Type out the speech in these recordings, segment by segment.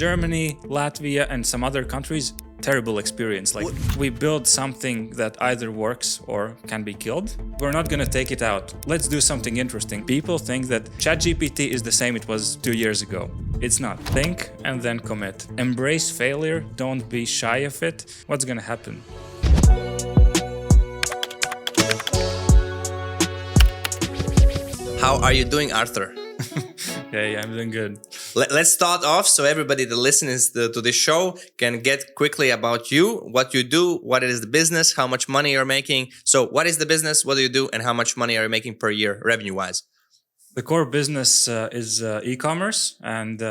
Germany, Latvia, and some other countries, terrible experience. Like, we build something that either works or can be killed. We're not gonna take it out. Let's do something interesting. People think that ChatGPT is the same it was 2 years ago. It's not. Think and then commit. Embrace failure. Don't be shy of it. What's gonna happen? How are you doing, Arthur? Yeah, I'm doing good. Let's start off so everybody that listens to this show can get quickly about you, what you do, what is the business, how much money you're making. So what is the business, what do you do, and how much money are you making per year, revenue-wise? The core business is e-commerce, and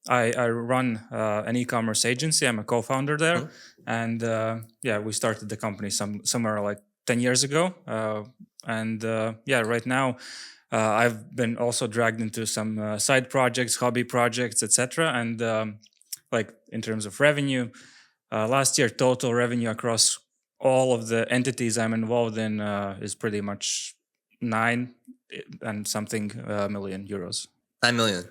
I run an e-commerce agency. I'm a co-founder there, and we started the company somewhere like 10 years ago. Right now I've been also dragged into some side projects, hobby projects, etc. And in terms of revenue, last year total revenue across all of the entities I'm involved in is pretty much 9 and something million euros. 9 million.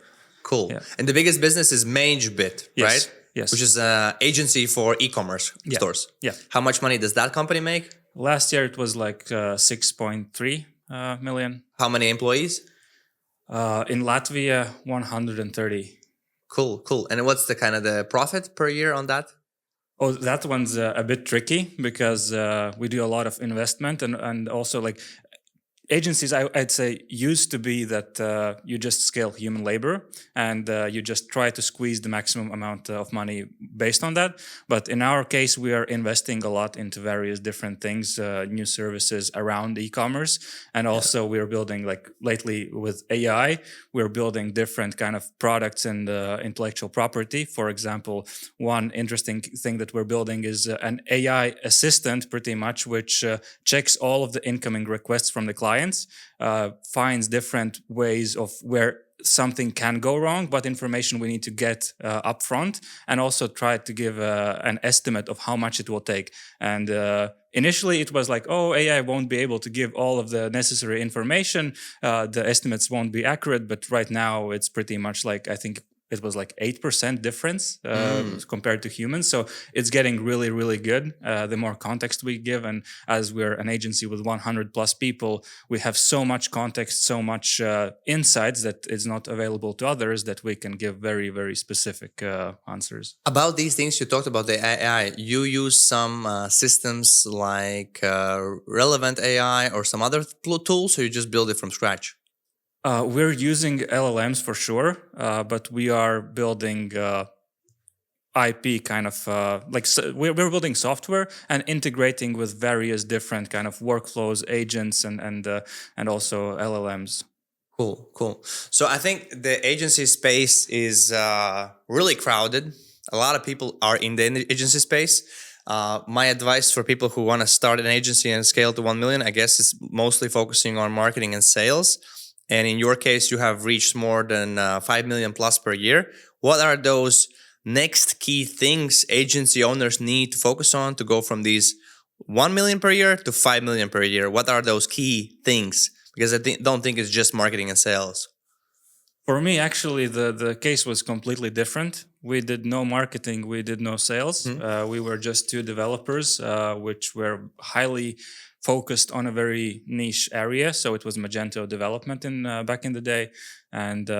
Cool. Yeah. And the biggest business is Magebit, Yes. right? Yes. Which is an agency for e-commerce stores. Yeah. How much money does that company make? Last year it was like 6.3 million. How many employees? In Latvia, 130. Cool. And what's the kind of the profit per year on that? Oh, that one's a bit tricky because we do a lot of investment and also like agencies, I'd say, used to be that you just scale human labor and you just try to squeeze the maximum amount of money based on that. But in our case, we are investing a lot into various different things, new services around e-commerce. And also we're building, like lately with AI, we're building different kind of products and intellectual property. For example, one interesting thing that we're building is an AI assistant pretty much, which checks all of the incoming requests from the client. Finds different ways of where something can go wrong, but information we need to get up front, and also try to give an estimate of how much it will take. And initially it was like, oh, AI won't be able to give all of the necessary information. The estimates won't be accurate, but right now it's pretty much like, I think it was like 8% difference compared to humans. So it's getting really, really good. The more context we give, and as we're an agency with 100 plus people, we have so much context, so much insights that is not available to others, that we can give very, very specific answers. About these things you talked about, the AI, you use some systems like Relevant AI or some other tools, or you just build it from scratch? We're using LLMs for sure, but we are building IP kind of we're building software and integrating with various different kind of workflows, agents, and also LLMs. Cool. So I think the agency space is really crowded. A lot of people are in the agency space. My advice for people who want to start an agency and scale to 1 million, I guess, is mostly focusing on marketing and sales. And in your case, you have reached more than 5 million plus per year. What are those next key things agency owners need to focus on to go from these 1 million per year to 5 million per year? What are those key things? Because I don't think it's just marketing and sales. For me, actually, the case was completely different. We did no marketing, we did no sales. We were just 2 developers, which were highly focused on a very niche area. So it was Magento development back in the day. And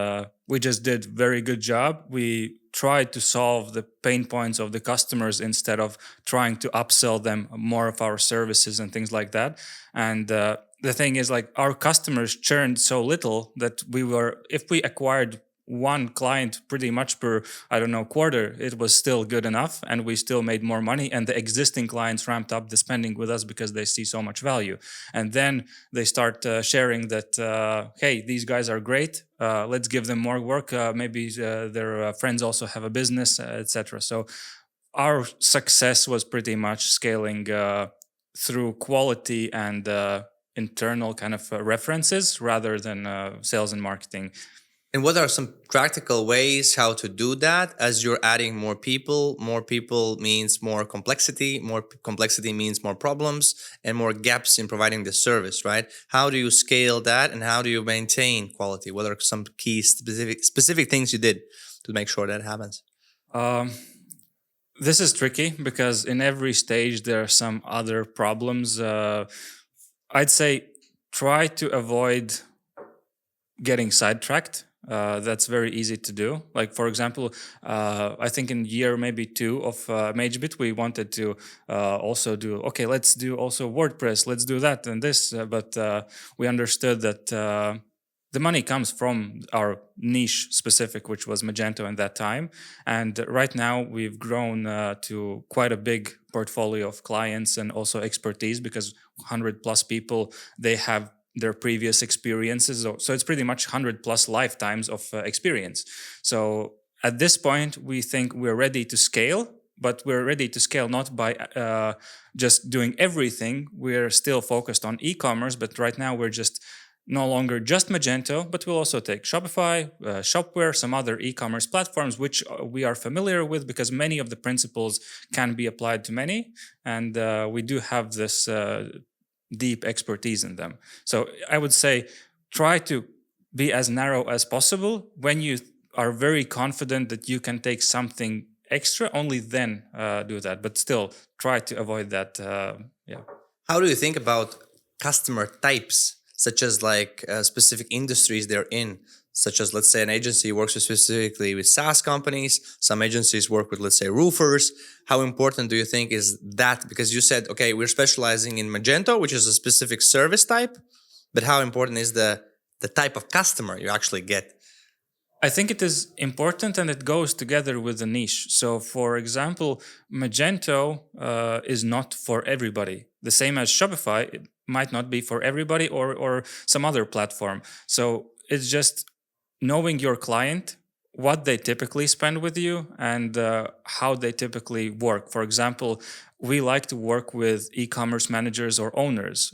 we just did very good job. We tried to solve the pain points of the customers instead of trying to upsell them more of our services and things like that. And the thing is, like, our customers churned so little that if we acquired one client pretty much per, quarter, it was still good enough, and we still made more money, and the existing clients ramped up the spending with us because they see so much value. And then they start sharing that, hey, these guys are great, let's give them more work, maybe their friends also have a business, etc. So our success was pretty much scaling through quality and internal kind of references rather than sales and marketing. And what are some practical ways how to do that as you're adding more people? More people means more complexity means more problems and more gaps in providing the service, right? How do you scale that and how do you maintain quality? What are some key specific things you did to make sure that happens? Um, this is tricky because in every stage there are some other problems. I'd say try to avoid getting sidetracked. That's very easy to do. Like for example, I think in year maybe 2 of Magebit, we wanted to also do okay. Let's do also WordPress. Let's do that and this. But we understood that the money comes from our niche specific, which was Magento at that time. And right now we've grown to quite a big portfolio of clients and also expertise because 100 plus people, they have their previous experiences. So it's pretty much 100 plus lifetimes of experience. So at this point, we think we're ready to scale, but we're ready to scale not by just doing everything. We're still focused on e-commerce, but right now we're just no longer just Magento, but we'll also take Shopify, Shopware, some other e-commerce platforms, which we are familiar with because many of the principles can be applied to many. And we do have this deep expertise in them. So I would say try to be as narrow as possible. When you are very confident that you can take something extra, only then do that. But still, try to avoid that. Yeah. How do you think about customer types, such as like specific industries they're in? Such as, let's say, an agency works specifically with SaaS companies. Some agencies work with, let's say, roofers. How important do you think is that? Because you said, okay, we're specializing in Magento, which is a specific service type. But how important is the type of customer you actually get? I think it is important and it goes together with the niche. So, for example, Magento is not for everybody. The same as Shopify, it might not be for everybody or some other platform. So, it's just knowing your client, what they typically spend with you, and how they typically work. For example, we like to work with e-commerce managers or owners.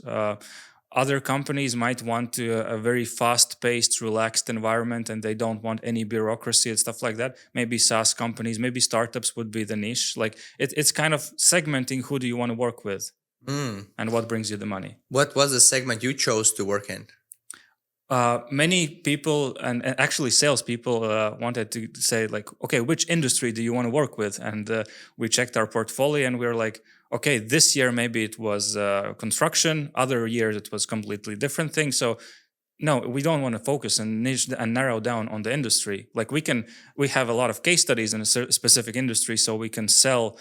Other companies might want to a very fast-paced, relaxed environment, and they don't want any bureaucracy and stuff like that. Maybe SaaS companies, maybe startups would be the niche. Like it's kind of segmenting who do you want to work with and what brings you the money. What was the segment you chose to work in? Many people and actually salespeople wanted to say like, okay, which industry do you want to work with? And we checked our portfolio and we were like, okay, this year maybe it was construction. Other years it was completely different thing. So no, we don't want to focus and niche and narrow down on the industry. Like we have a lot of case studies in a specific industry, so we can sell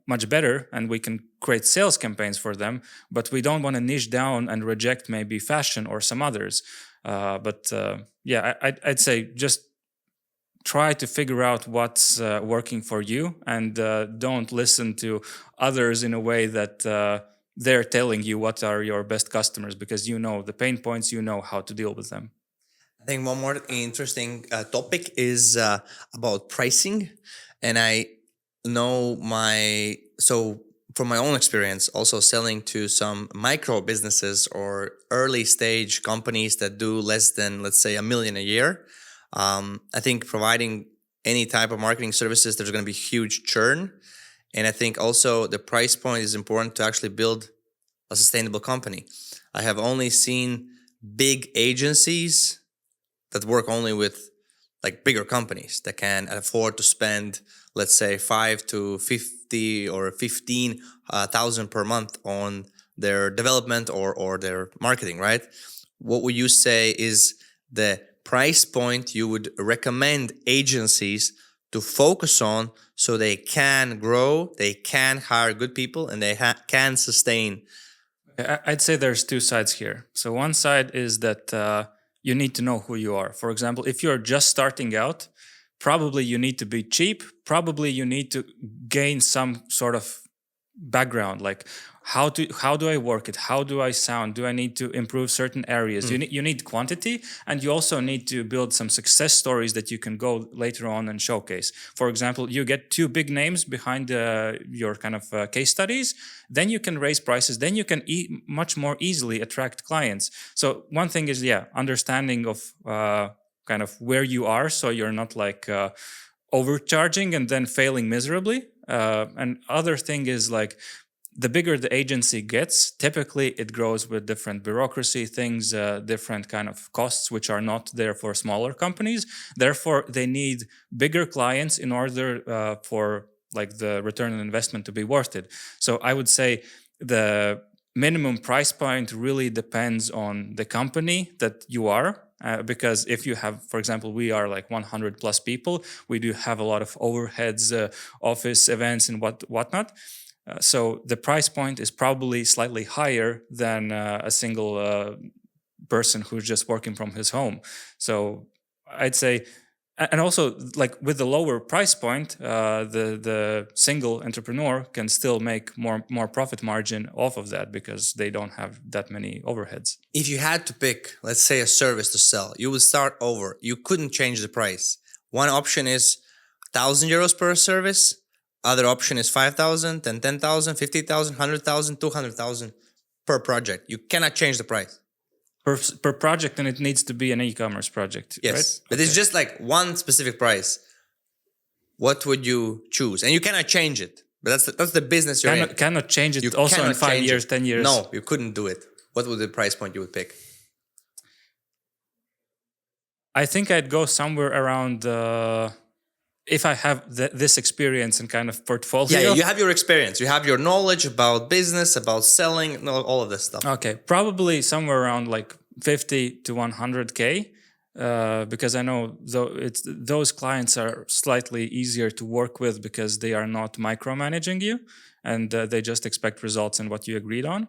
much better and we can create sales campaigns for them. But we don't want to niche down and reject maybe fashion or some others. Yeah, I'd say just try to figure out what's working for you and don't listen to others in a way that they're telling you what are your best customers because you know the pain points, you know how to deal with them. I think one more interesting topic is about pricing. And I know from my own experience, also selling to some micro businesses or early stage companies that do less than, let's say, $1 million a year. I think providing any type of marketing services, there's going to be huge churn. And I think also the price point is important to actually build a sustainable company. I have only seen big agencies that work only with like bigger companies that can afford to spend, let's say, 5 to 50 or 15,000 per month on their development or their marketing, right? What would you say is the price point you would recommend agencies to focus on so they can grow, they can hire good people, and they can sustain? I'd say there's two sides here. So one side is that you need to know who you are. For example, if you're just starting out, probably you need to be cheap. Probably you need to gain some sort of background, like how do I work it? How do I sound? Do I need to improve certain areas? You need quantity, and you also need to build some success stories that you can go later on and showcase. For example, you get two big names behind your kind of case studies, then you can raise prices, then you can much more easily attract clients. So one thing is, understanding of kind of where you are, so you're not like overcharging and then failing miserably. And other thing is like the bigger the agency gets, typically it grows with different bureaucracy things, different kind of costs, which are not there for smaller companies. Therefore, they need bigger clients in order for like the return on investment to be worth it. So I would say the minimum price point really depends on the company that you are. Because if you have, for example, we are like 100 plus people, we do have a lot of overheads, office events and whatnot. So the price point is probably slightly higher than a single person who's just working from his home. So I'd say, and also like with the lower price point, the single entrepreneur can still make more profit margin off of that because they don't have that many overheads. If you had to pick, let's say, a service to sell, you would start over. You couldn't change the price. One option is 1,000 euros per service. Other option is 5,000, then 10,000, 50,000, 100,000, 200,000 per project. You cannot change the price. Per project, and it needs to be an e-commerce project, yes, right? But it's just like one specific price. What would you choose? And you cannot change it. But that's the business you're in. Cannot change it You also in cannot 5 change years, it. 10 years. No, you couldn't do it. What would the price point you would pick? I think I'd go somewhere around if I have this experience and kind of portfolio. Yeah, you have your experience. You have your knowledge about business, about selling, all of this stuff. Okay, probably somewhere around like 50 to 100K. Because I know those clients are slightly easier to work with because they are not micromanaging you and they just expect results in what you agreed on.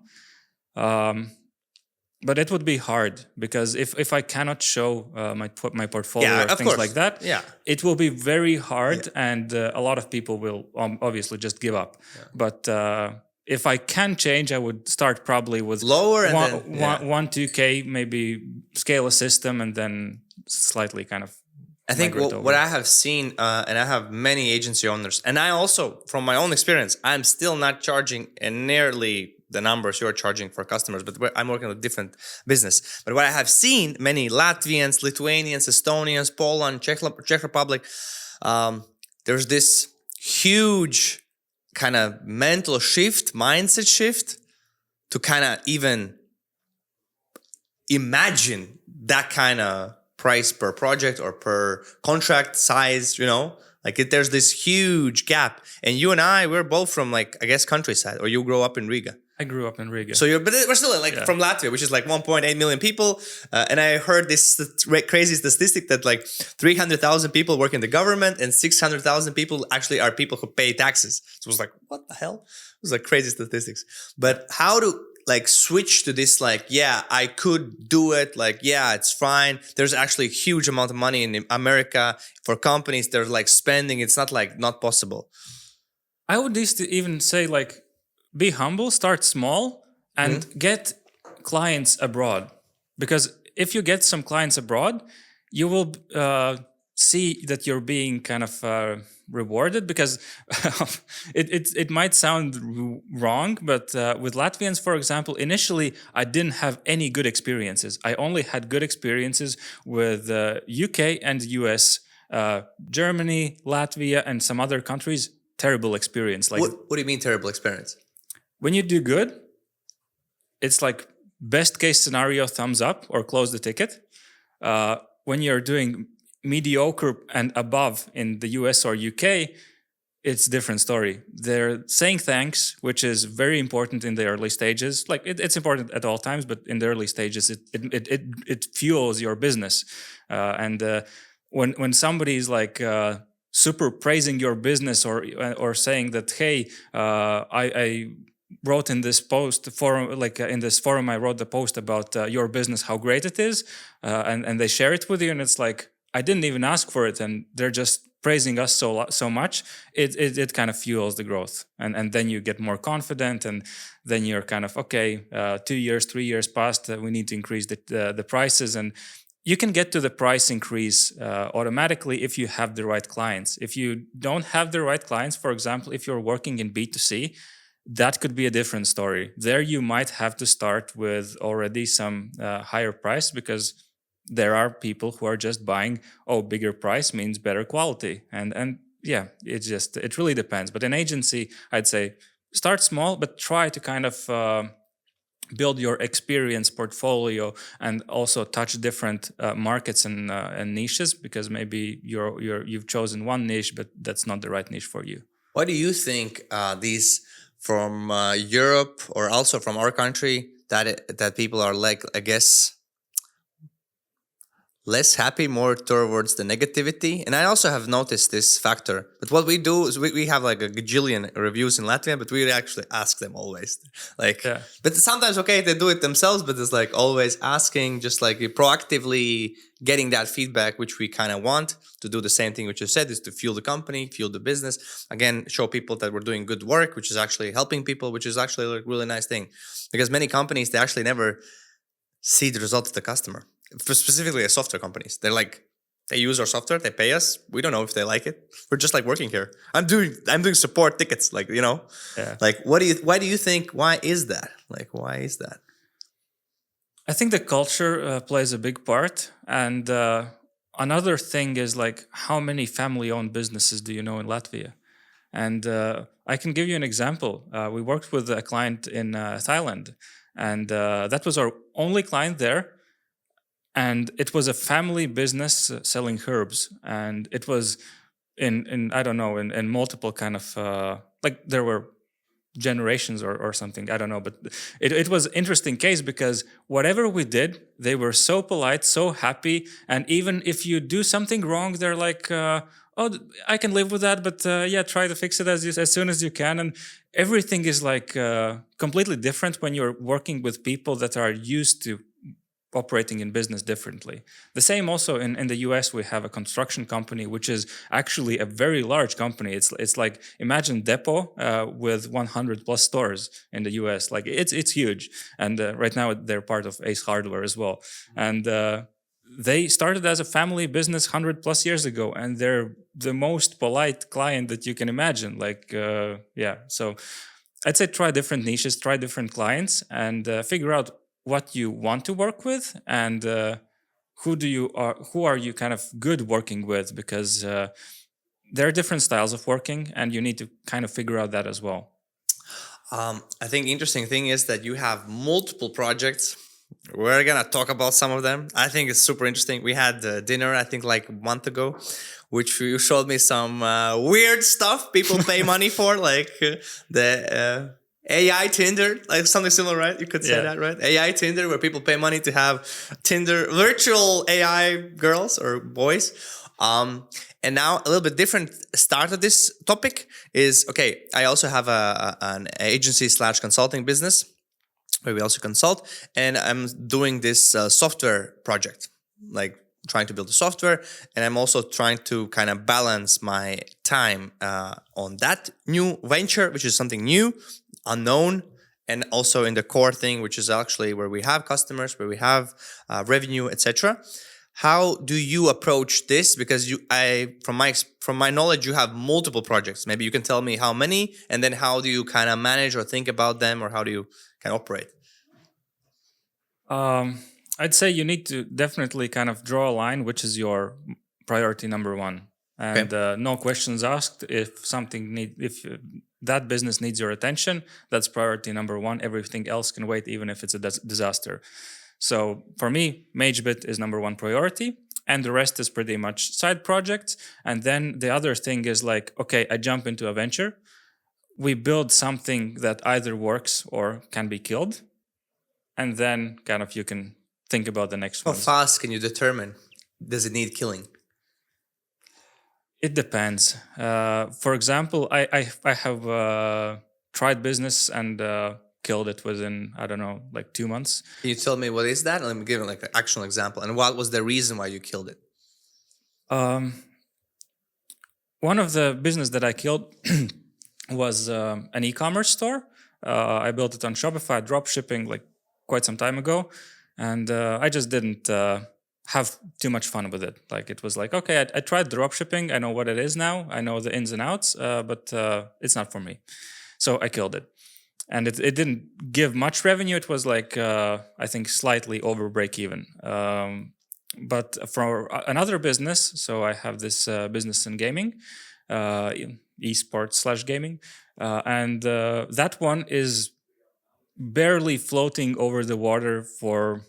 But it would be hard because if I cannot show my portfolio or things like that, it will be very hard, and a lot of people will obviously just give up. Yeah. But if I can change, I would start probably with lower and then 2K, maybe scale a system and then slightly kind of. I think what I have seen, and I have many agency owners, and I also, from my own experience, I'm still not charging nearly the numbers you're charging for customers, but I'm working with different business. But what I have seen, many Latvians, Lithuanians, Estonians, Poland, Czech Republic, there's this huge kind of mental shift, mindset shift to kind of even imagine that kind of price per project or per contract size, like there's this huge gap. And you and I, we're both from like, I guess, countryside, or you grew up in Riga. I grew up in Riga. So but we're still from Latvia, which is like 1.8 million people. And I heard this crazy statistic that like 300,000 people work in the government and 600,000 people actually are people who pay taxes. So it was like, what the hell? It was like crazy statistics. But how to like switch to this, like, yeah, I could do it. Like, yeah, it's fine. There's actually a huge amount of money in America for companies. They're like spending. It's not like not possible. I would even say like, be humble, start small, and get clients abroad. Because if you get some clients abroad, you will see that you're being kind of rewarded. Because it might sound wrong, but with Latvians, for example, initially I didn't have any good experiences. I only had good experiences with UK and US, Germany, Latvia, and some other countries. Terrible experience. Like, what do you mean terrible experience? When you do good, it's like best case scenario, thumbs up or close the ticket. When you're doing mediocre and above in the US or UK, it's a different story. They're saying thanks, which is very important in the early stages. Like it's important at all times, but in the early stages, it fuels your business. And when somebody's like super praising your business or saying that, hey, I wrote in this post forum, like in this forum, I wrote the post about your business, how great it is, and they share it with you, and it's like I didn't even ask for it, and they're just praising us so much. It kind of fuels the growth, and then you get more confident, and then you're kind of okay. 2 years, 3 years passed, we need to increase the prices, and you can get to the price increase automatically if you have the right clients. If you don't have the right clients, for example, if you're working in B2C. That could be a different story. There you might have to start with already some higher price because there are people who are just buying, bigger price means better quality. And yeah, it really depends. But in agency, I'd say start small, but try to kind of build your experience portfolio and also touch different markets and niches, because maybe you've chosen one niche, but that's not the right niche for you. What do you think these from Europe or also from our country that people are like, I guess, less happy, more towards the negativity? And I also have noticed this factor. But what we do is we have like a gajillion reviews in Latvian, but we actually ask them always. Like, Yeah. but sometimes, okay, they do it themselves, but it's like always asking, just like proactively getting that feedback, which we kind of want to do the same thing, which you said, is to fuel the company, fuel the business. Again, show people that we're doing good work, which is actually helping people, which is actually a really nice thing. Because many companies, they actually never see the result of the customer. For specifically as software companies, they're like, they use our software, they pay us, we don't know if they like it, we're just like working here. I'm doing support tickets, like, you know. Yeah. Like, why do you think, why is that? I think the culture plays a big part, and another thing is like, how many family-owned businesses do you know in Latvia? And I can give you an example. We worked with a client in Thailand, and that was our only client there. And it was a family business selling herbs, and it was in I don't know, in multiple kind of like there were generations or something, I don't know, but it was interesting case, because whatever we did, they were so polite, so happy, and even if you do something wrong, they're like, oh, I can live with that, but yeah, try to fix it as soon as you can. And everything is like completely different when you're working with people that are used to operating in business differently. The same also in the US, we have a construction company, which is actually a very large company. It's like, imagine Depot with 100 plus stores in the US. Like it's huge. And right now they're part of Ace Hardware as well. And they started as a family business 100 plus years ago, and they're the most polite client that you can imagine. Like, yeah. So I'd say try different niches, try different clients, and figure out what you want to work with, and who are you kind of good working with, because there are different styles of working, and you need to kind of figure out that as well. I think interesting thing is that you have multiple projects. We're gonna talk about some of them. I think it's super interesting. We had dinner, I think, like a month ago, which you showed me some weird stuff people pay money for, like the AI Tinder, like something similar, right? You could say that, right? AI Tinder, where people pay money to have Tinder virtual AI girls or boys. And now a little bit different start of this topic is, okay, I also have an agency/consulting business where we also consult, and I'm doing this software project, like trying to build a software, and I'm also trying to kind of balance my time on that new venture, which is something new, unknown, and also in the core thing, which is actually where we have customers, where we have revenue, etc. How do you approach this? Because from my knowledge, you have multiple projects. Maybe you can tell me how many, and then how do you kind of manage or think about them, or how do you kind of operate? I'd say you need to definitely kind of draw a line, which is your priority number one, and no questions asked. If that business needs your attention, that's priority number one. Everything else can wait, even if it's a disaster. So for me, Magebit is number one priority, and the rest is pretty much side projects. And then the other thing is like, okay, I jump into a venture. We build something that either works or can be killed. And then kind of you can think about the next one. How fast can you determine? Does it need killing? It depends. For example, I have tried business and killed it within, I don't know, like 2 months. Can you tell me what is that? Let me give like an actual example. And what was the reason why you killed it? One of the business that I killed was an e-commerce store. I built it on Shopify, drop shipping, like quite some time ago. And I just didn't have too much fun with it. Like it was like, okay, I tried drop shipping. I know what it is now. I know the ins and outs, but it's not for me. So I killed it. And it didn't give much revenue. It was like, I think, slightly over break even. But for another business, so I have this business in gaming. uh, esports/gaming, and that one is barely floating over the water for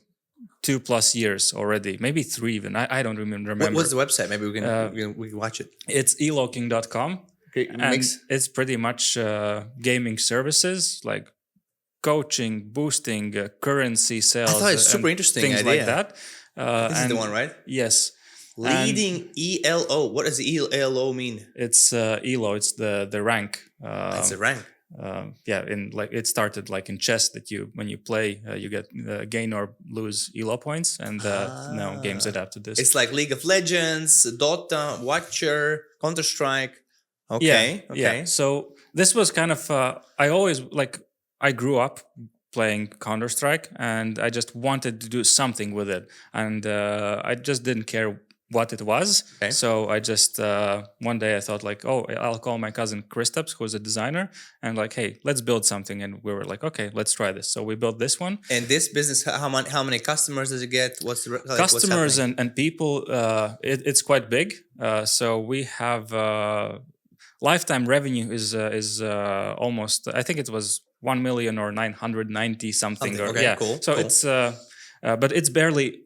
2+ years already, maybe 3 even. I don't remember. What's the website? Maybe we can watch it. It's eloking.com. Okay, And it's pretty much gaming services like coaching, boosting, currency sales. I thought it's super interesting things idea. like that. This is the one, right? Yes. Leading ELO. What does ELO mean? It's ELO. It's the rank. It's a rank. It started like in chess that when you play you get gain or lose ELO points, and now games adapt to this. It's like League of Legends, Dota, Watcher, Counter-Strike. Okay. Yeah. So this was kind of I grew up playing Counter-Strike, and I just wanted to do something with it, and I just didn't care what it was. Okay. So I just one day I thought like, oh, I'll call my cousin Kristaps, who's a designer, and like, hey, let's build something. And we were like, okay, let's try this. So we built this one. And this business, how many customers does it get? What's the customers and people? It's quite big. So we have lifetime revenue is almost, I think it was 1 million or 990 something. Okay, cool. So cool. it's but it's barely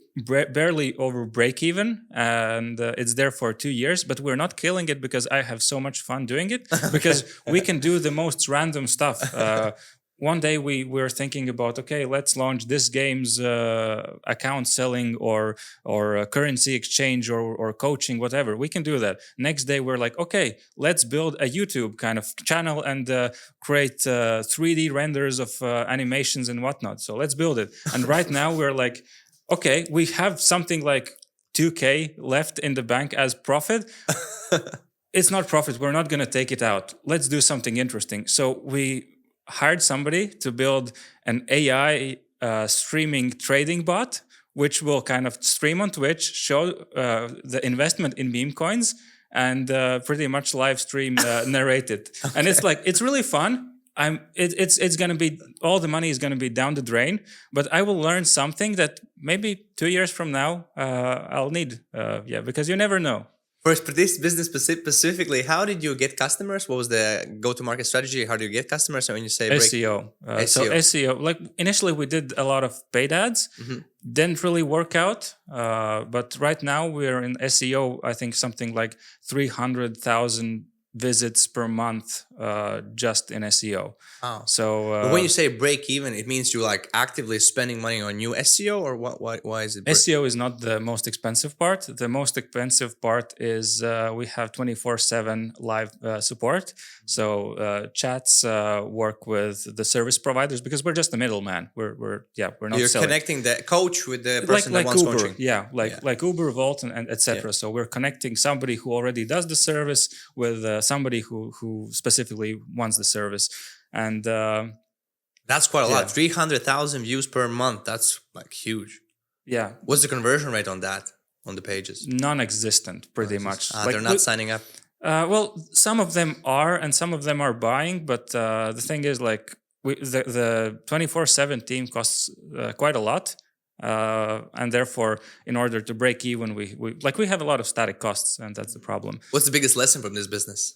over break even, and it's there for 2 years, but we're not killing it because I have so much fun doing it, because we can do the most random stuff. One day we were thinking about, okay, let's launch this game's account selling or currency exchange or coaching, whatever. We can do that. Next day we're like, okay, let's build a YouTube kind of channel and create 3D renders of animations and whatnot. So let's build it. And right now we're like, okay, we have something like 2K left in the bank as profit. It's not profit. We're not going to take it out. Let's do something interesting. So we hired somebody to build an AI streaming trading bot, which will kind of stream on Twitch, show the investment in meme coins, and pretty much live stream narrate it. Okay. And it's like, it's really fun. It's going to be, all the money is going to be down the drain, but I will learn something that maybe 2 years from now I'll need. Because you never know. First, for this business specifically, how did you get customers? What was the go-to-market strategy? How do you get customers? So when you say SEO. So SEO, like initially we did a lot of paid ads, didn't really work out. But right now we're in SEO, I think something like 300,000 visits per month just in SEO. Oh. So but when you say break even, it means you like actively spending money on new SEO, or what? Why is it? SEO is not the most expensive part. The most expensive part is we have 24/7 live support. So chats work with the service providers, because we're just a middleman. We're not. You're selling. connecting the coach with the person that wants Uber, coaching. Like Uber, Volt, and etc. So we're connecting somebody who already does the service with somebody who specifically wants the service. And that's quite a lot. 300,000 views per month. That's like huge. Yeah. What's the conversion rate on that, on the pages? Non-existent, pretty much. They're not signing up. Well, some of them are, and some of them are buying. But the thing is, like, the 24/7 team costs quite a lot. And therefore, in order to break even, we have a lot of static costs, and that's the problem. What's the biggest lesson from this business?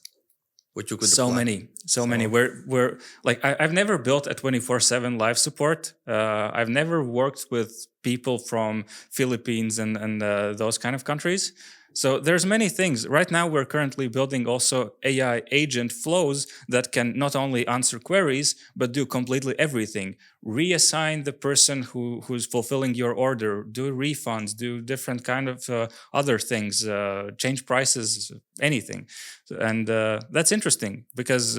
What you could so many. We're like, I've never built a 24/7 live support. I've never worked with people from Philippines and those kind of countries. So there's many things. Right now, we're currently building also AI agent flows that can not only answer queries, but do completely everything. Reassign the person who's fulfilling your order, do refunds, do different kind of other things, change prices, anything. And that's interesting, because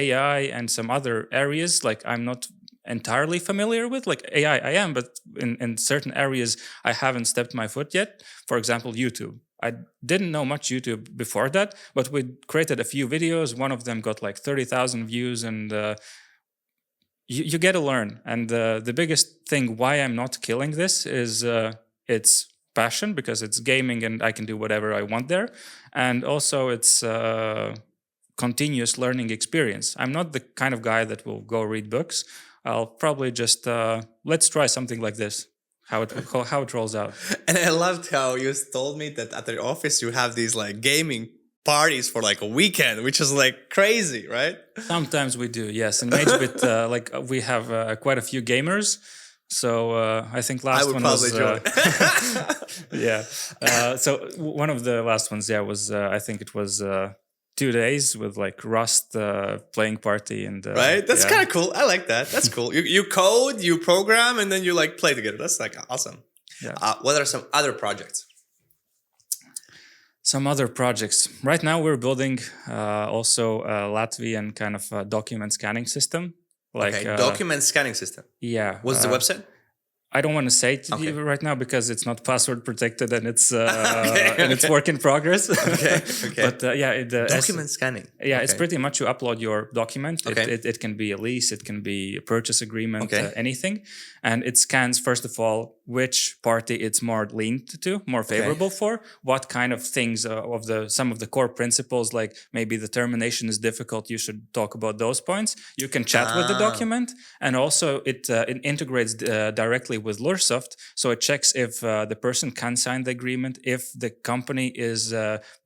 AI and some other areas, like, I'm not entirely familiar with. Like AI I am, but in certain areas I haven't stepped my foot yet. For example, YouTube. I didn't know much YouTube before that, but we created a few videos. One of them got like 30,000 views, and you get to learn. And the biggest thing why I'm not killing this is it's passion, because it's gaming and I can do whatever I want there. And also it's continuous learning experience. I'm not the kind of guy that will go read books. I'll probably just, let's try something like this. How it rolls out. And I loved how you told me that at the office you have these like gaming parties for like a weekend, which is like crazy, right? Sometimes we do, yes. In Magebit, we have quite a few gamers. So I think I last would one probably was join. yeah. So one of the last ones, yeah, was I think it was 2 days with like Rust playing party and Right? That's yeah. kind of cool. I like that. That's cool. You code, you program, and then you like play together. That's like awesome. Yeah. What are some other projects? Some other projects. Right now, we're building also a Latvian kind of document scanning system. Like Okay, document scanning system. yeah. What's the website? I don't want to say it to Okay. you right now because it's not password protected and it's Okay, and it's work in progress. Okay, okay. But yeah, Document scanning. yeah, it's Okay. pretty much you upload your document. Okay. It can be a lease, it can be a purchase agreement, Okay. anything, and it scans first of all which party it's more leaned to, more favorable for, what kind of things of some of the core principles, like maybe the termination is difficult. You should talk about those points. You can chat with the document, and also it integrates directly with Lursoft, so it checks if the person can sign the agreement, if the company is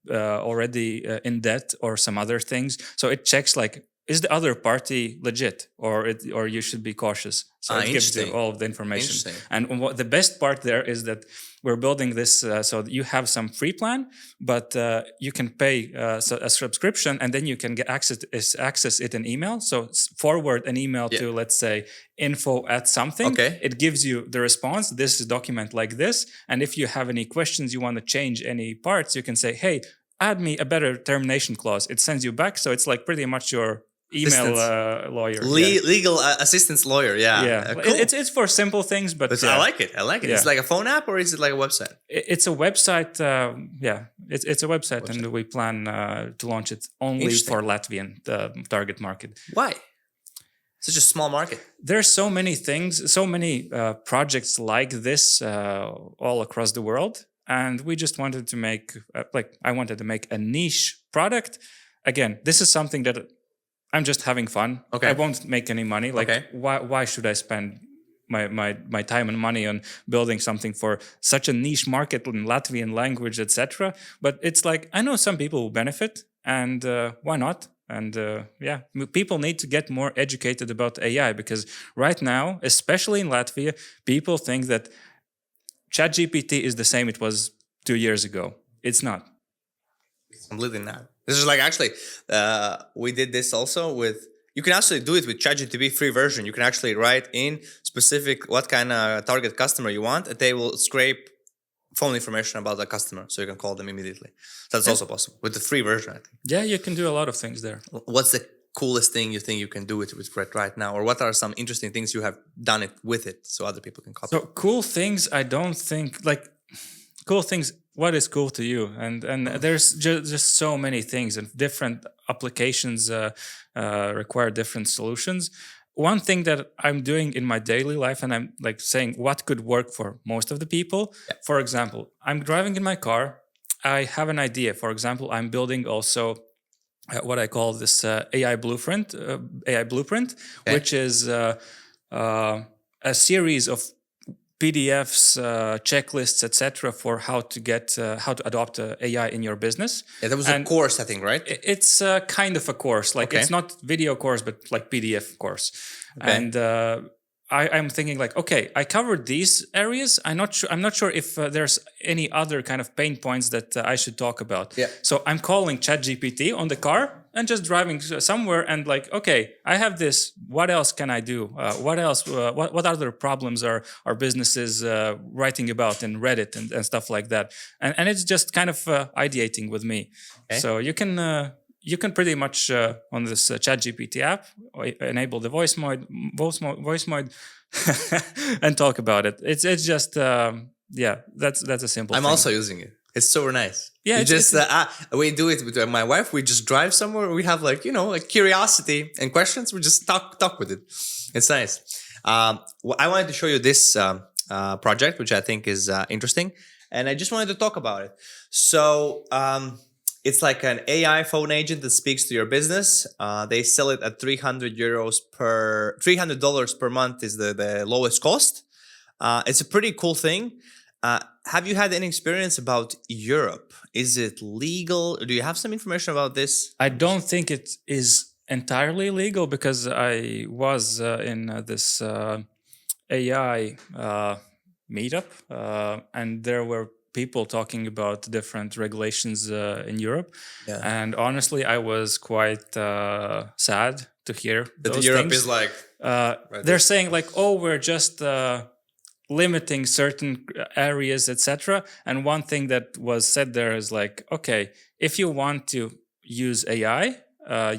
already in debt or some other things. So it checks like, is the other party legit, or you should be cautious. So it gives you Interesting. all of the information. Interesting. And what the best part there is that we're building this so that you have some free plan, but you can pay a subscription, and then you can get access it in email. So forward an email to, let's say, info@something. Okay. It gives you the response. This is document like this, and if you have any questions, you want to change any parts, you can say, hey, add me a better termination clause. It sends you back, so it's like pretty much your email lawyer. Legal assistance lawyer. Yeah. Yeah, Cool. it's for simple things, but I like it. I like it. Yeah. It's like a phone app, or is it like a website? It's a website. Yeah, it's a website, and we plan to launch it only Interesting. for Latvian target market. Why? Such a small market. There's so many things, so many projects like this all across the world, and we just wanted to make I wanted to make a niche product. Again, this is something that I'm just having fun. Okay. I won't make any money. Like, Okay. why should I spend my time and money on building something for such a niche market in Latvian language, etc.? But it's like, I know some people will benefit, and why not? And yeah, people need to get more educated about AI, because right now, especially in Latvia, people think that ChatGPT is the same it was 2 years ago. It's not. It's completely not. This is like actually, we did this also with. You can actually do it with ChatGPT free version. You can actually write in specific what kind of target customer you want, and they will scrape phone information about the customer, so you can call them immediately. That's also possible with the free version, I think. Yeah, you can do a lot of things there. What's the coolest thing you think you can do it with right now, or what are some interesting things you have done it with it so other people can copy? So cool things, I don't think like cool things. What is cool to you? And there's just so many things, and different applications require different solutions. One thing that I'm doing in my daily life, and I'm like saying what could work for most of the people. Yeah. For example, I'm driving in my car. I have an idea. For example, I'm building also what I call this AI blueprint, Okay. which is a series of PDFs, checklists, etc., for how to adopt AI in your business. Yeah, that was a course, I think, right? It's kind of a course, like it's not video course, but like PDF course. Okay. And I'm thinking like, okay, I covered these areas. I'm not sure if there's any other kind of pain points that I should talk about. Yeah. So I'm calling ChatGPT on the car and just driving somewhere, and like, okay, I have this. What else can I do? What else? What other problems are businesses writing about in Reddit and stuff like that? And it's just kind of ideating with me. Okay. So you can pretty much on this ChatGPT app enable the voice mode, and talk about it. It's just yeah, that's a simple. I'm thing. also using it. It's so nice. Yeah, you it's- just we do it with my wife. We just drive somewhere. We have like like curiosity and questions. We just talk with it. It's nice. I wanted to show you this project, which I think is interesting, and I just wanted to talk about it. So it's like an AI phone agent that speaks to your business. They sell it at $300 per month is the lowest cost. It's a pretty cool thing. Have you had any experience about Europe? Is it legal? Do you have some information about this? I don't think it is entirely legal because I was in this AI meetup, and there were people talking about different regulations in Europe. Yeah. And honestly, I was quite sad to hear That those Europe things. is like They're saying like, oh, we're just limiting certain areas, etc. And one thing that was said there is like, okay, if you want to use AI,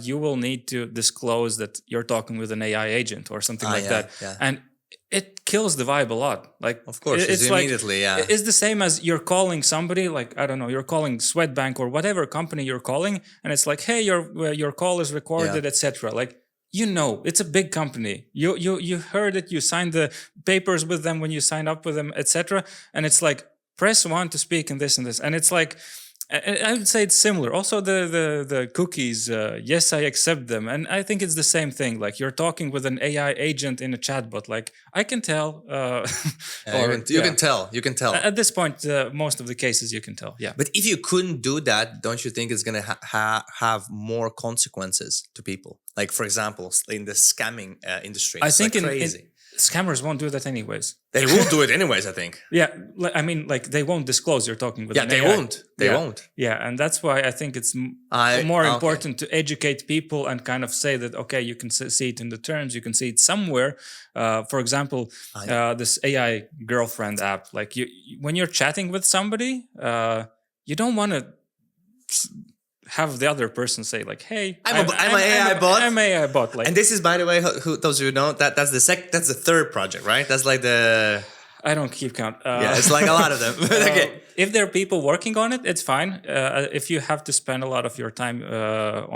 you will need to disclose that you're talking with an AI agent or something like that. Yeah. And it kills the vibe a lot. Like, Of course, it's like, immediately, yeah. It's the same as you're calling somebody, like, I don't know, you're calling Swedbank or whatever company you're calling, and it's like, hey, your call is recorded, etc. Like, you know, it's a big company. You heard it. You signed the papers with them when you signed up with them, etc. And it's like, press 1 to speak in this and this, and it's like, I would say it's similar. Also, the cookies, yes, I accept them, and I think it's the same thing. Like you're talking with an AI agent in a chatbot. Like I can tell, You can tell. You can tell. At this point, most of the cases you can tell. Yeah, But if you couldn't do that, don't you think it's gonna have more consequences to people? Like, for example, in the scamming industry, I it's think like crazy. Scammers won't do that anyways. They will do it anyways, I think. Yeah, I mean, like they won't disclose you're talking with. Yeah, an they AI. won't. They won't. Yeah, and that's why I think it's more important to educate people and kind of say that, okay, you can see it in the terms, you can see it somewhere. For example, this AI girlfriend app, like when you're chatting with somebody, you don't want to have the other person say like, "Hey, I'm an AI bot. I'm an AI bot." Like, and this is, by the way, who those who know that's the third project, right? That's like the. I don't keep count. Yeah, it's like a lot of them. Okay. If there are people working on it, it's fine. If you have to spend a lot of your time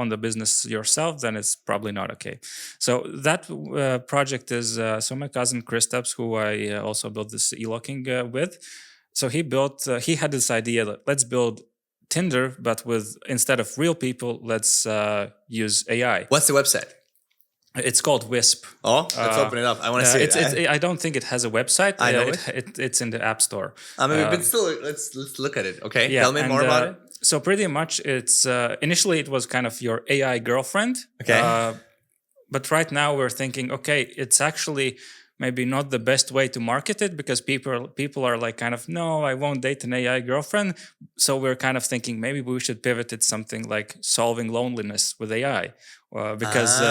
on the business yourself, then it's probably not okay. So that project is so my cousin Kristaps, who I also built this e-locking with. So he had this idea that let's build Tinder, but instead of real people, let's use AI. What's the website? It's called Wisp. Oh, let's open it up. I want to see it. I don't think it has a website. I know it's in the App Store. But still, let's look at it. Okay, tell me more about it. So pretty much, it's initially it was kind of your AI girlfriend. Okay. But right now we're thinking, okay, it's actually maybe not the best way to market it because people are like kind of, no, I won't date an AI girlfriend. So we're kind of thinking maybe we should pivot it something like solving loneliness with AI because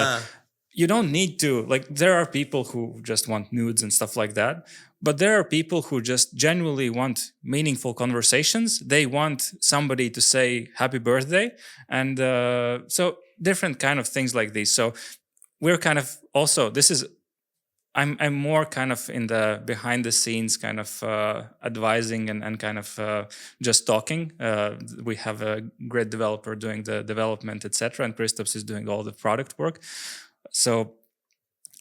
you don't need to, like, there are people who just want nudes and stuff like that. But there are people who just genuinely want meaningful conversations. They want somebody to say happy birthday. And so different kind of things like these. So we're kind of also, I'm more kind of in the behind the scenes kind of advising and kind of just talking. We have a great developer doing the development, etc. And Kristaps is doing all the product work. So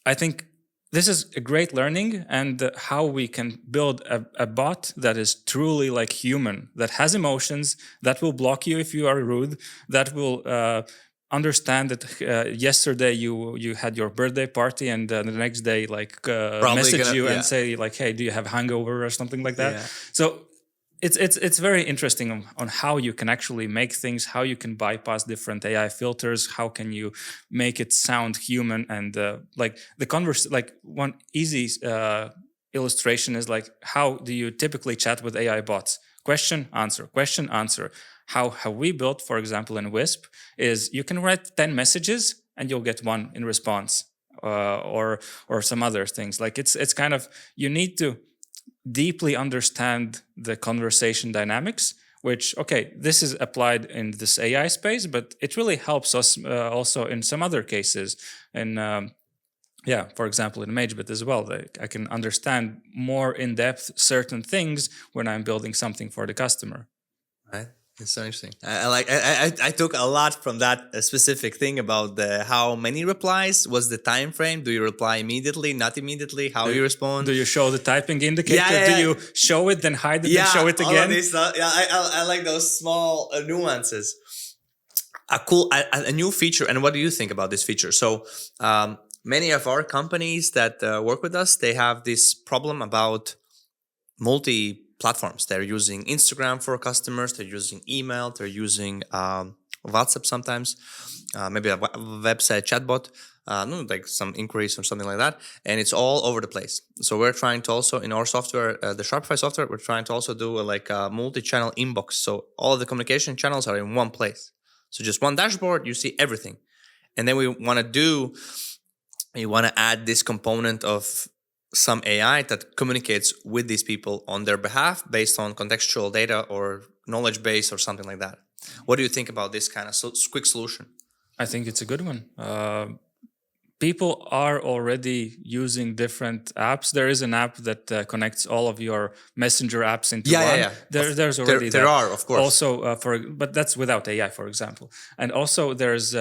I think this is a great learning and how we can build a bot that is truly like human, that has emotions, that will block you if you are rude, that will understand that yesterday you had your birthday party and the next day like message you and say like, hey, do you have hangover or something like that? So it's very interesting on how you can actually make things, how you can bypass different AI filters, how can you make it sound human, and like one easy illustration is like, how do you typically chat with AI bots? Question, answer. How have we built, for example, in Wisp, is you can write 10 messages and you'll get one in response, or some other things. Like it's kind of, you need to deeply understand the conversation dynamics, which, okay, this is applied in this AI space, but it really helps us also in some other cases. And for example, in Magebit as well, I can understand more in depth certain things when I'm building something for the customer. Right. It's so interesting. I took a lot from that specific thing about how many replies, was the time frame. Do you reply immediately, not immediately? How you respond? Do you show the typing indicator? Do you show it, then hide it, then show it again? All of this stuff. Yeah, I like those small nuances. A new feature. And what do you think about this feature? So many of our companies that work with us, they have this problem about platforms. They're using Instagram for customers. They're using email. They're using WhatsApp sometimes, maybe a website chatbot, no, like some inquiries or something like that. And it's all over the place. So we're trying to also, in our software, the Shopify software, we're trying to also do a multi-channel inbox. So all of the communication channels are in one place. So just one dashboard, you see everything. And then we want to add this component of some AI that communicates with these people on their behalf based on contextual data or knowledge base or something like that. What do you think about this kind of quick solution? I think it's a good one. People are already using different apps. There is an app that connects all of your messenger apps into one. Yeah. There's already there are, of course. Also, but that's without AI, for example. And also, there's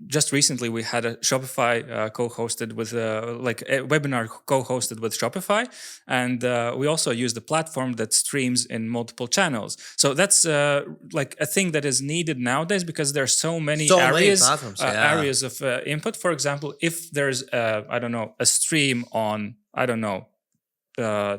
just recently we had a Shopify co-hosted with like a webinar co-hosted with Shopify, and we also use the platform that streams in multiple channels. So that's like a thing that is needed nowadays because there are so many areas areas of input. For example, if there's I don't know, a stream on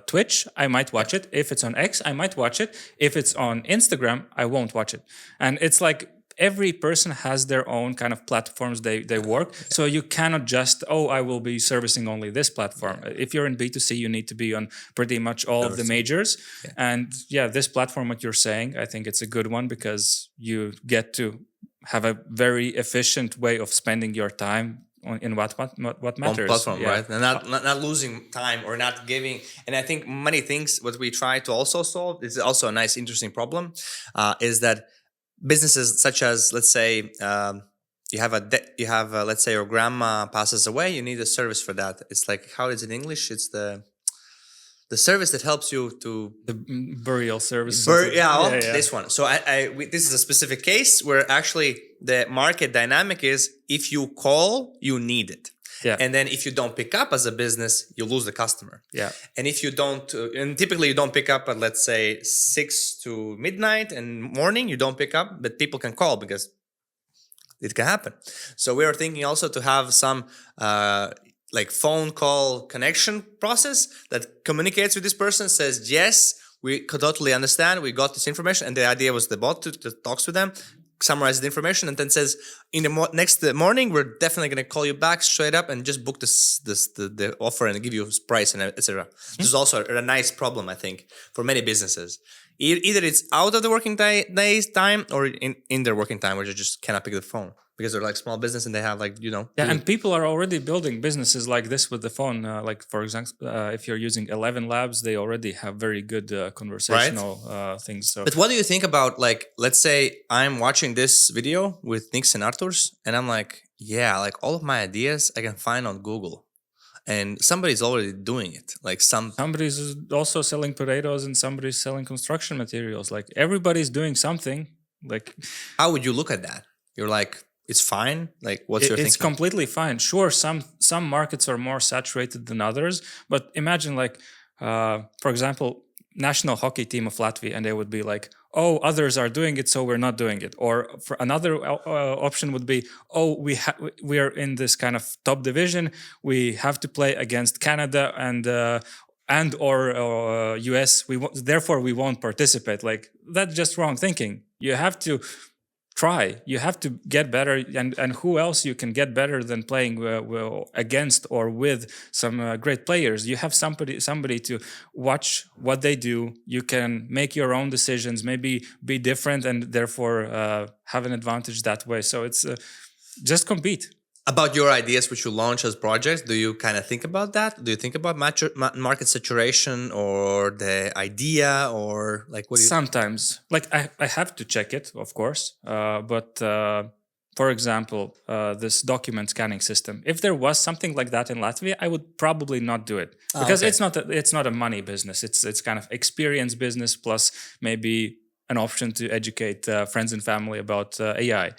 Twitch, I might watch it. If it's on X, I might watch it. If it's on Instagram, I won't watch it. And it's like every person has their own kind of platforms they work. So you cannot just, I will be servicing only this platform. If you're in B2C, you need to be on pretty much all of the majors. Yeah. And this platform, what you're saying, I think it's a good one because you get to have a very efficient way of spending your time in what matters. On platform, right? And not losing time or not giving. And I think many things, what we try to also solve is also a nice, interesting problem, is that businesses such as, let's say, you have let's say your grandma passes away, you need a service for that. It's like, how is it in English? It's the service that helps you to the burial service. This one. So this is a specific case where actually the market dynamic is if you call, you need it. Yeah. And then if you don't pick up as a business, you lose the customer. Yeah. And if you don't, and typically you don't pick up at, let's say, 6 to midnight and morning, you don't pick up, but people can call because it can happen. So we are thinking also to have some like phone call connection process that communicates with this person, says, yes, we could totally understand. We got this information. And the idea was the bot to talks with them, summarize the information, and then says in the next morning we're definitely going to call you back straight up and just book the offer and give you a price and etc. This is also a nice problem, I think, for many businesses. Either it's out of the working days time or in their working time where you just cannot pick the phone because they're like small business and they have and people are already building businesses like this with the phone. Like for example, if you're using 11 Labs, they already have very good conversational things. So, but what do you think about, like, let's say I'm watching this video with Nix and Artūrs and I'm like, like all of my ideas I can find on Google. And somebody's already doing it. Like somebody's also selling potatoes and somebody's selling construction materials. Like everybody's doing something. Like, how would you look at that? You're like, it's fine. Like, what's your thinking? It's completely fine. Sure, some markets are more saturated than others. But imagine, like, for example, national hockey team of Latvia, and they would be like, others are doing it, so we're not doing it. Or for another option would be, we are in this kind of top division. We have to play against Canada and or US. Therefore we won't participate. Like, that's just wrong thinking. You have to try. You have to get better, and who else you can get better than playing against or with some great players? You have somebody to watch what they do. You can make your own decisions, maybe be different, and therefore have an advantage that way. So it's just compete. About your ideas which you launch as projects, do you kind of think about that? Do you think about market saturation or the idea, or like what do you... Sometimes, like I have to check it, of course. But for example, this document scanning system, if there was something like that in Latvia, I would probably not do it because it's not a money business. It's kind of experience business plus maybe an option to educate friends and family about AI.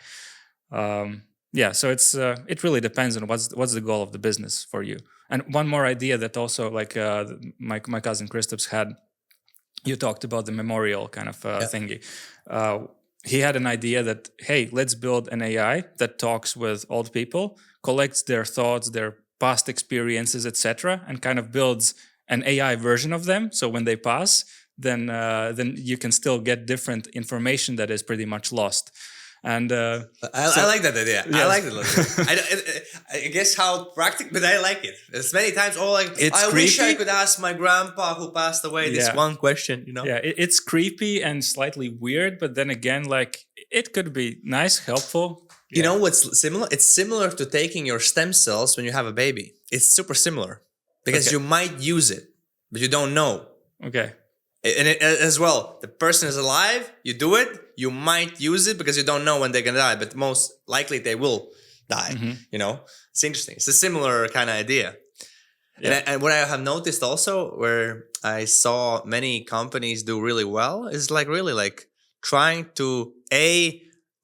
So it really depends on what's the goal of the business for you. And one more idea that also, like my cousin Kristaps had, you talked about the memorial kind of thingy. He had an idea that, hey, let's build an AI that talks with old people, collects their thoughts, their past experiences, etc., and kind of builds an AI version of them. So when they pass, then you can still get different information that is pretty much lost. And I like that idea. I like it. I guess how practical, but I like it. It's many times, I wish I could ask my grandpa who passed away this one question, Yeah, it's creepy and slightly weird, but then again, like, it could be nice, helpful. You know what's similar? It's similar to taking your stem cells when you have a baby. It's super similar because you might use it, but you don't know. Okay. And as well, the person is alive, you do it, you might use it because you don't know when they're going to die, but most likely they will die. You know, it's interesting. It's a similar kind of idea. Yeah. And what I have noticed also, where I saw many companies do really well, is like really like trying to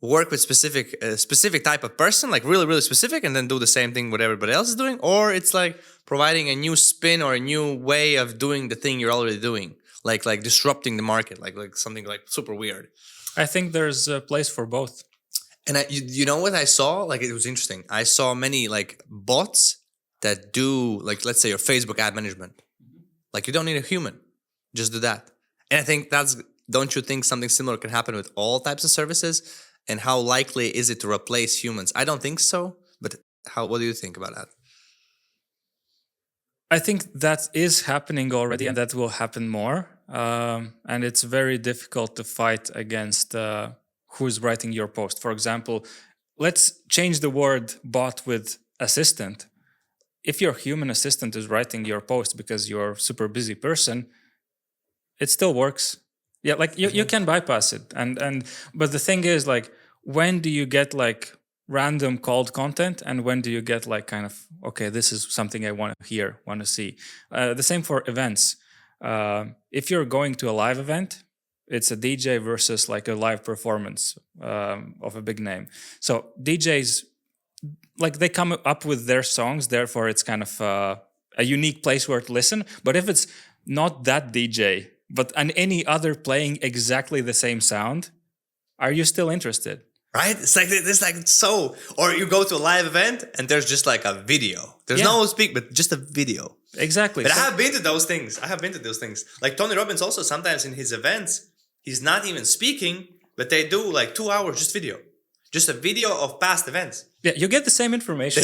work with specific type of person, like really, really specific, and then do the same thing what everybody else is doing. Or it's like providing a new spin or a new way of doing the thing you're already doing. Like disrupting the market, like something like super weird. I think there's a place for both. And you know what I saw? Like, it was interesting. I saw many like bots that do, like, let's say your Facebook ad management. Like, you don't need a human, just do that. And I think don't you think something similar can happen with all types of services? And how likely is it to replace humans? I don't think so. But what do you think about that? I think that is happening already, and that will happen more. And it's very difficult to fight against who's writing your post. For example, let's change the word bot with assistant. If your human assistant is writing your post because you're a super busy person, it still works. Yeah, like you can bypass it. But the thing is, like, when do you get like random cold content, and when do you get like kind of, okay, this is something I want to hear, want to see? The same for events. If you're going to a live event, it's a DJ versus like a live performance of a big name. So DJs, like, they come up with their songs, therefore it's kind of a unique place where to listen. But if it's not that DJ, but any other playing exactly the same sound, are you still interested? Right? It's like so. Or you go to a live event and there's just like a video. There's no speak, but just a video. Exactly. But I have been to those things. Like Tony Robbins also, sometimes in his events, he's not even speaking, but they do like 2 hours just video. Just a video of past events. Yeah, you get the same information.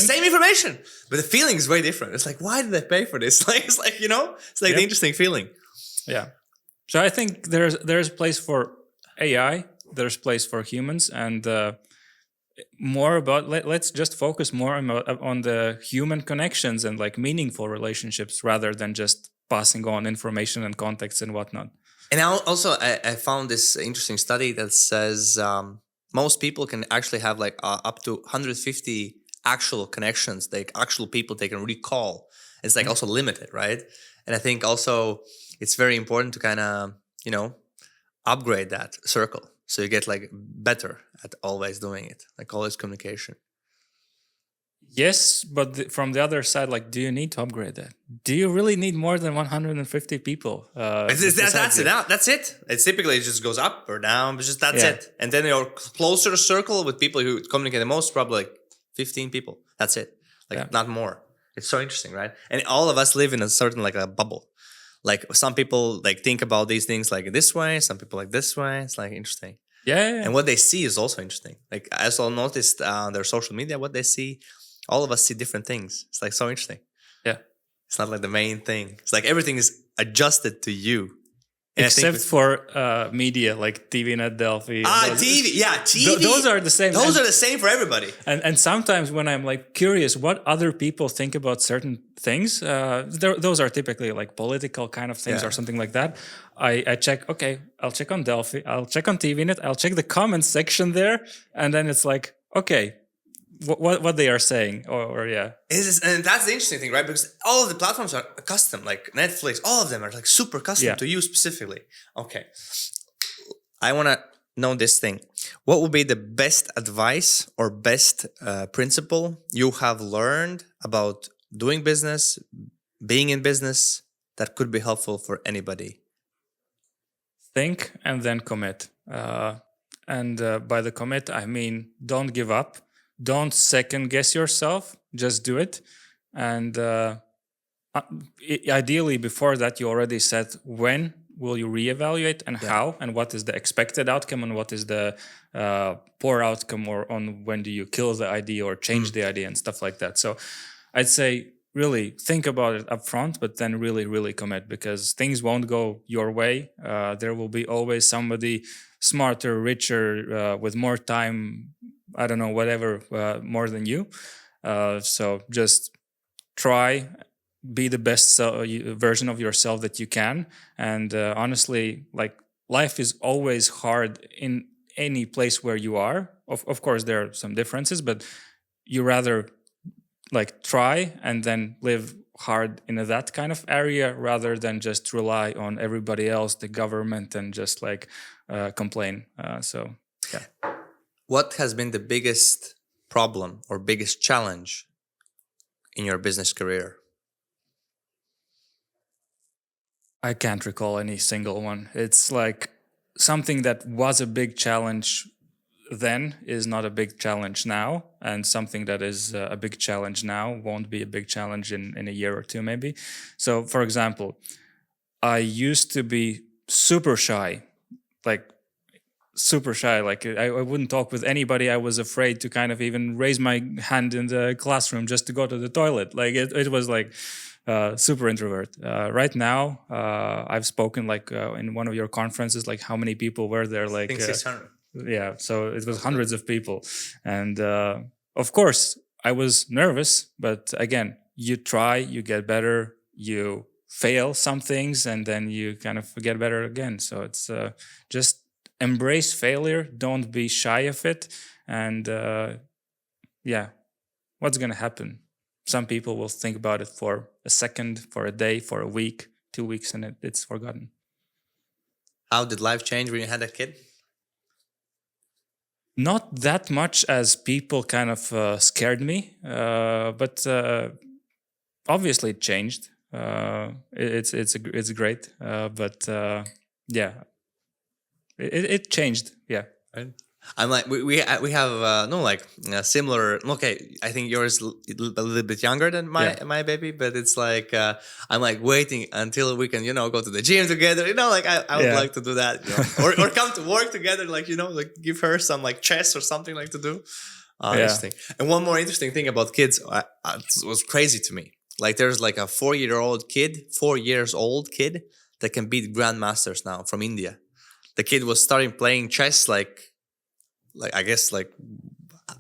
But the feeling is way different. It's like, why did I pay for this? Like, it's like, it's like the interesting feeling. Yeah. So I think there's place for AI. There's place for humans, and more about let's just focus more on the human connections and like meaningful relationships rather than just passing on information and context and whatnot. And I found this interesting study that says most people can actually have like up to 150 actual connections, like actual people they can recall. It's like also limited, right? And I think also it's very important to kind of upgrade that circle. So you get like better at always doing it, like always communication. Yes, but from the other side, like, do you need to upgrade that? Do you really need more than 150 people? That's it. That's it. It's typically it just goes up or down, but just that's it. And then your closer circle with people who communicate the most, probably like 15 people. That's it. Like not more. It's so interesting, right? And all of us live in a certain like a bubble. Like some people like think about these things like this way, some people like this way. It's like interesting. Yeah. And what they see is also interesting. Like I also noticed their social media, what they see. All of us see different things. It's like so interesting. Yeah. It's not like the main thing. It's like everything is adjusted to you. And except for media like TVNet, Delphi. TV. Yeah, TV. Those are the same. Those are the same for everybody. And sometimes when I'm like curious what other people think about certain things, those are typically like political kind of things or something like that. I check, okay, I'll check on Delphi, I'll check on TVNet, I'll check the comments section there. And then it's like, okay, what they are saying or yeah. And that's the interesting thing, right? Because all of the platforms are custom, like Netflix, all of them are like super custom to you specifically. Okay. I want to know this thing. What would be the best advice or best principle you have learned about doing business, being in business that could be helpful for anybody? Think and then commit. And by the commit, I mean, don't give up. Don't second guess yourself. Just do it. And ideally before that you already said when will you reevaluate and how, and what is the expected outcome and what is the poor outcome, or on when do you kill the idea or change the idea and stuff like that. So I'd say really think about it up front, but then really commit, because things won't go your way. There will be always somebody smarter, richer, with more time, I don't know, whatever, more than you. So just try, be the best version of yourself that you can. And honestly, like, life is always hard in any place where you are. Of course, there are some differences, but you rather like try and then live hard in that kind of area rather than just rely on everybody else, the government, and just like complain. So yeah. What has been the biggest problem or biggest challenge in your business career? I can't recall any single one. It's like something that was a big challenge then is not a big challenge now, and something that is a big challenge now won't be a big challenge in a year or two maybe. So for example, I used to be super shy, like I wouldn't talk with anybody. I was afraid to kind of even raise my hand in the classroom just to go to the toilet. Like it was like super introvert. Right now, I've spoken like in one of your conferences, like how many people were there? Like I think 600. Yeah, so it was hundreds of people. And of course, I was nervous, but again, you try, you get better, you fail some things, and then you kind of get better again. So it's just embrace failure, don't be shy of it. And yeah, what's going to happen? Some people will think about it for a second, for a day, for a week, 2 weeks, and it's forgotten. How did life change when you had a kid? Not that much as people kind of scared me, but obviously it changed. It's great, but yeah, it changed. Yeah. Right. I'm like we have no like similar. Okay, I think yours a little bit younger than my baby, but it's like I'm like waiting until we can go to the gym together. Like I would like to do that, or come to work together, like like give her some like chess or something like to do. Interesting. And one more interesting thing about kids was crazy to me. Like there's like a 4 years old kid that can beat grandmasters now from India. The kid was starting playing chess like I guess like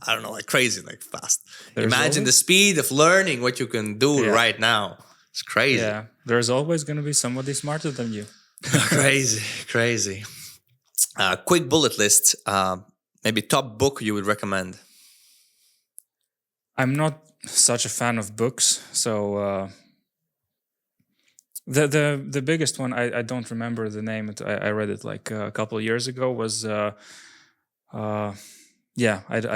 I don't know, like crazy, like fast. Imagine the speed of learning what you can do right now. It's crazy. Yeah, there's always going to be somebody smarter than you. Crazy. Quick bullet list. Maybe top book you would recommend. I'm not such a fan of books, so the biggest one, I don't remember the name. I read it like a couple of years ago. Was I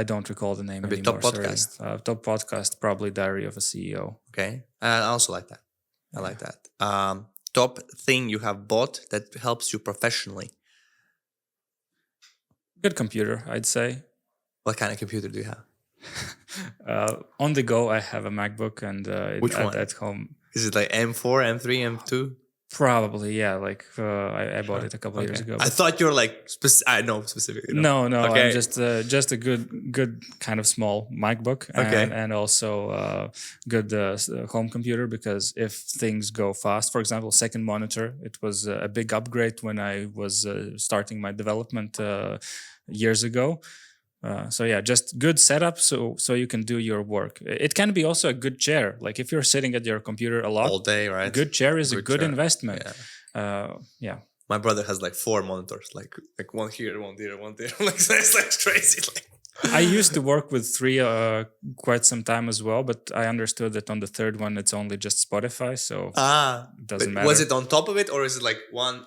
don't recall the name maybe anymore. Top podcast. Top podcast, probably Diary of a CEO. Okay, I also like that. I like that. Top thing you have bought that helps you professionally. Good computer, I'd say. What kind of computer do you have? On the go, I have a MacBook, and which one? At home. Is it like M4, M3, M2? Probably, yeah. Like I bought it a couple of years ago. I thought you were like I know specifically. No. Okay. I'm just a good kind of small MacBook, and also good home computer, because if things go fast, for example, second monitor, it was a big upgrade when I was starting my development years ago. So yeah, just good setup so you can do your work. It can be also a good chair. Like if you're sitting at your computer a lot all day, right? Good chair is a good investment. Yeah. My brother has like 4 monitors, like one here, one there, one there. Like it's like crazy. I used to work with 3 quite some time as well, but I understood that on the third one it's only just Spotify, so it doesn't matter. Was it on top of it, or is it like one?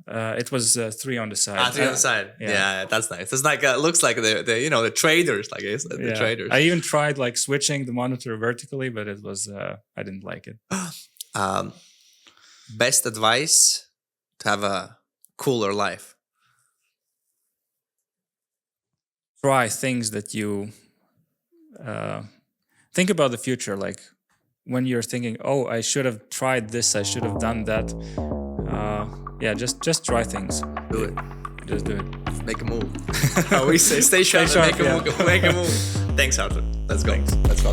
It was 3 on the side. 3 on the side. Yeah, that's nice. It's like looks like the traders, I guess. The traders. I even tried like switching the monitor vertically, but it was I didn't like it. Best advice to have a cooler life. Try things that you think about the future. Like when you're thinking, oh, I should have tried this, I should have done that. Just try things. Do it. Just do it. Make a move. How we say, stay sharp, Stay and sharp, make a move. Thanks, Artūr. Let's go. Thanks. Let's go.